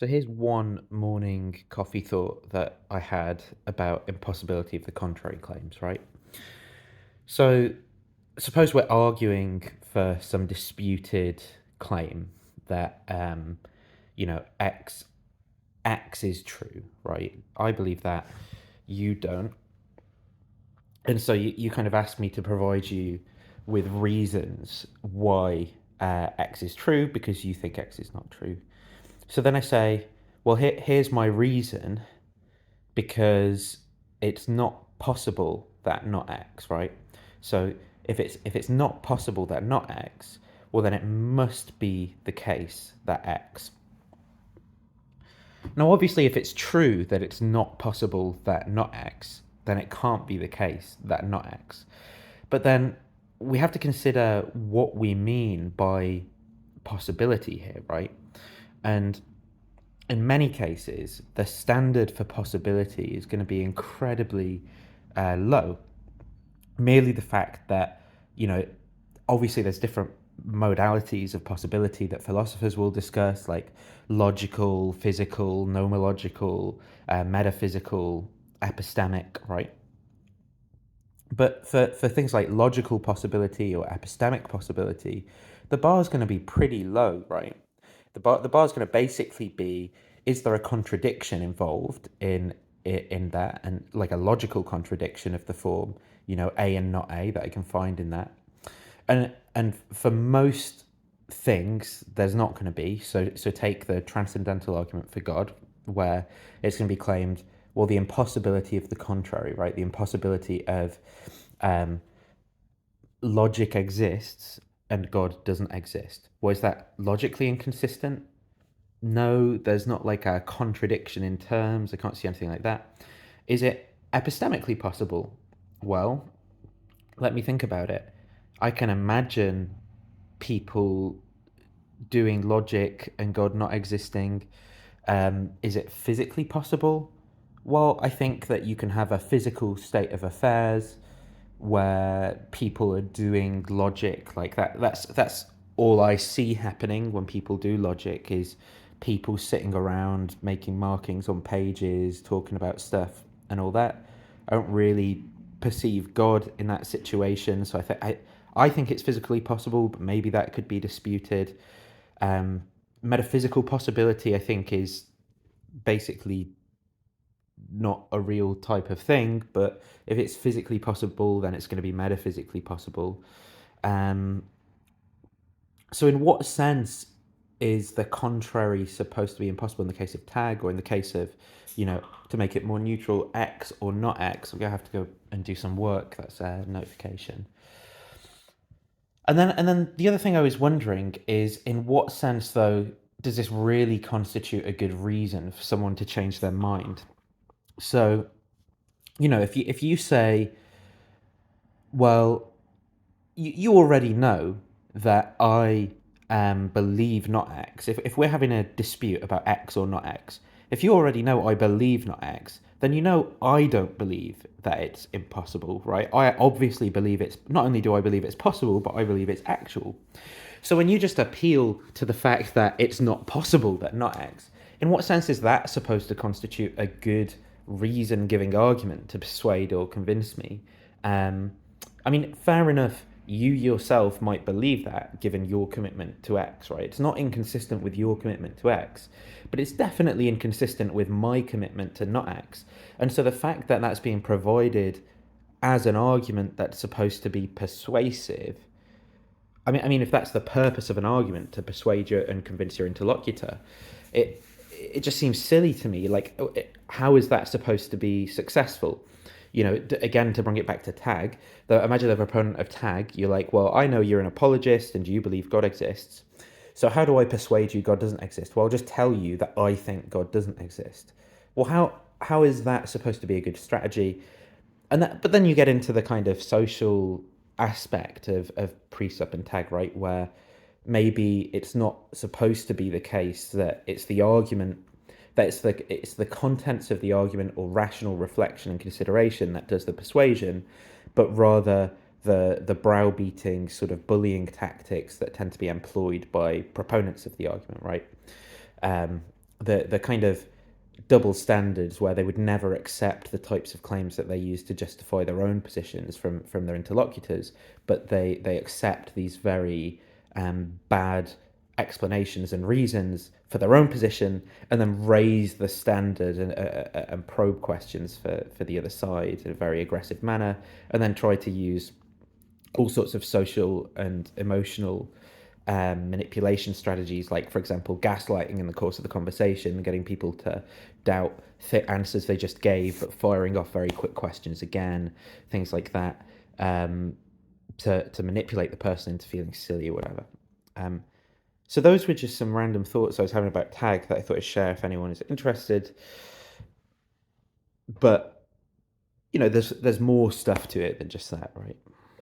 So here's one morning coffee thought that I had about impossibility of the contrary claims, right? So suppose we're arguing for some disputed claim that X is true, right? I believe that, you don't. And so you kind of asked me to provide you with reasons why X is true because you think X is not true. So then I say, well, here's my reason because it's not possible that not X, right? So if it's not possible that not X, well then it must be the case that X. Now obviously if it's true that it's not possible that not X, then it can't be the case that not X. But then we have to consider what we mean by possibility here, right? And in many cases, the standard for possibility is going to be incredibly low. Merely the fact that, you know, obviously there's different modalities of possibility that philosophers will discuss, like logical, physical, nomological, metaphysical, epistemic, right? But for things like logical possibility or epistemic possibility, the bar is going to be pretty low, right? The bar is going to basically be: is there a contradiction involved in that, and like a logical contradiction of the form, A and not A, that I can find in that. And for most things, there's not going to be. So take the transcendental argument for God, where it's going to be claimed, well, the impossibility of the contrary, right? The impossibility of um, logic exists and God doesn't exist. Well, is that logically inconsistent? No, there's not like a contradiction in terms. I can't see anything like that. Is it epistemically possible? Well, let me think about it. I can imagine people doing logic and God not existing. Is it physically possible? Well, I think that you can have a physical state of affairs where people are doing logic like that. That's all I see happening when people do logic, is people sitting around making markings on pages, talking about stuff and all that. I don't really perceive God in that situation, so I think it's physically possible, but maybe that could be disputed. Um, Metaphysical possibility, I think, is basically not a real type of thing, but if it's physically possible, then it's going to be metaphysically possible. Um, so, in what sense is the contrary supposed to be impossible in the case of tag, or in the case of, to make it more neutral, X or not X? I'm going to have to go and do some work. That's a notification. And then the other thing I was wondering is, in what sense, though, does this really constitute a good reason for someone to change their mind? So, if you say, well, you already know that I believe not X. If we're having a dispute about X or not X, if you already know I believe not X, then you know I don't believe that it's impossible, right? I obviously believe it's, not only do I believe it's possible, but I believe it's actual. So when you just appeal to the fact that it's not possible that not X, in what sense is that supposed to constitute a good reason giving argument to persuade or convince me? Um, I mean, fair enough, you yourself might believe that given your commitment to X, right? It's not inconsistent with your commitment to X, but it's definitely inconsistent with my commitment to not X. And so the fact that that's being provided as an argument that's supposed to be persuasive, I mean, if that's the purpose of an argument, to persuade you and convince your interlocutor, it just seems silly to me. Like, how is that supposed to be successful? Again, to bring it back to tag, imagine the proponent of tag. You're like, well, I know you're an apologist and you believe God exists. So how do I persuade you God doesn't exist? Well, I'll just tell you that I think God doesn't exist. Well, how is that supposed to be a good strategy? But then you get into the kind of social aspect of presup and tag, right, where maybe it's not supposed to be the case that it's the argument, that it's the contents of the argument or rational reflection and consideration that does the persuasion, but rather the browbeating sort of bullying tactics that tend to be employed by proponents of the argument, right? the kind of double standards where they would never accept the types of claims that they use to justify their own positions from their interlocutors, but they accept these very bad explanations and reasons for their own position, and then raise the standard and probe questions for the other side in a very aggressive manner, and then try to use all sorts of social and emotional manipulation strategies, like, for example, gaslighting in the course of the conversation, getting people to doubt answers they just gave, but firing off very quick questions again, things like that, to manipulate the person into feeling silly or whatever. Um, so those were just some random thoughts I was having about tag that I thought I'd share if anyone is interested. But there's more stuff to it than just that, right?